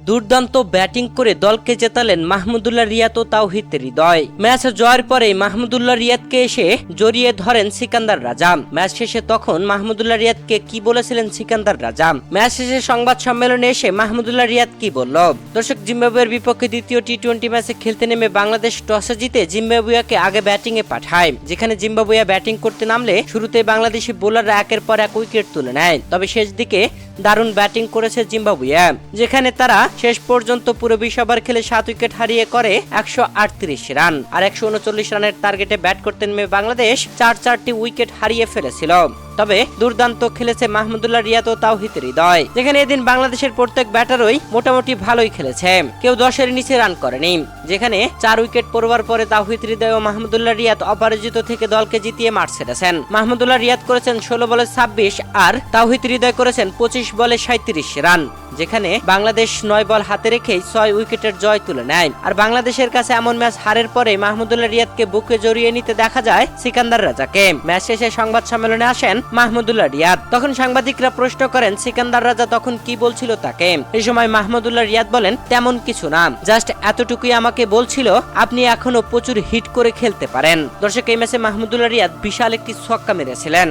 দুর্দান্ত ব্যাটিং করে দলকে জেতালেন মাহমুদুল্লাহ রিয়াদ ও তাওহিদ হৃদয়। ম্যাচ জয়ের পরে মাহমুদুল্লাহ রিয়াদকে এসে জড়িয়ে ধরেন সিকান্দার রাজা। ম্যাচ শেষে তখন মাহমুদুল্লাহ রিয়াদকে কি বলেছিলেন সিকান্দার রাজা, ম্যাচ শেষে সংবাদ সম্মেলনে এসে মাহমুদুল্লাহ রিয়াদ কি বলল। দর্শক, জিম্বাবুয়ের বিপক্ষে দ্বিতীয় টি-20 ম্যাচে খেলতে নেমে বাংলাদেশ টসে জিতে জিম্বাবুয়াকে আগে ব্যাটিং এ পাঠায়, যেখানে জিম্বাবুয়া ব্যাটিং করতে নামলে শুরুতে বাংলাদেশি বোলাররা একের পর এক উইকেট তুলে নেয়। তবে শেষ দিকে দারুণ ব্যাটিং করেছে জিম্বাবুয়া, যেখানে তারা শেষ পর্যন্ত পুরো 20 ওভার খেলে 7 উইকেট হারিয়ে করে 138 রান। আর 139 রানের টার্গেটে ব্যাট করতে নেমে বাংলাদেশ 4টি উইকেট হারিয়ে ফেলেছিল। তবে দুর্দান্ত খেলেছে মাহমুদুল্লাহ রিয়াদ ও তাওহিদ হৃদয়, যেখানে এদিন বাংলাদেশের প্রত্যেক ব্যাটারই মোটামুটি ভালোই খেলেছে, কেউ 10-এর নিচে রান করেনি। যেখানে 4 উইকেট পড়বার পরে তাওহিদ হৃদয় ও মাহমুদুল্লাহ রিয়াদ অপরাজিত থেকে দলকে জিতিয়ে মাঠ ছেড়েছেন। মাহমুদুল্লাহ রিয়াদ করেছেন 16 বলে 26 আর তাওহিদ হৃদয় করেছেন 25 বলে 37 রান, যেখানে বাংলাদেশ 9 বল হাতে রেখেই 6 উইকেটের জয় তুলে নেয়। আর বাংলাদেশের কাছে এমন ম্যাচ হারের পরে মাহমুদুল্লাহ রিয়াদকে বুকে জড়িয়ে নিতে দেখা যায় সিকান্দার রাজাকে। ম্যাচ শেষে সংবাদ সম্মেলনে আসেন মাহমুদুল্লাহ রিয়াদ। তখন সাংবাদিকরা প্রশ্ন করেন সিকান্দার রাজা তখন কি বলছিল তাকে। এই সময় মাহমুদুল্লাহ রিয়াদ বলেন, তেমন কিছু না, জাস্ট এতটুকুই আমাকে বলছিল আপনি এখনো প্রচুর হিট করে খেলতে পারেন। দর্শক, এই ম্যাচে মাহমুদুল্লাহ রিয়াদ বিশাল একটি ছক্কা মেরেছিলেন।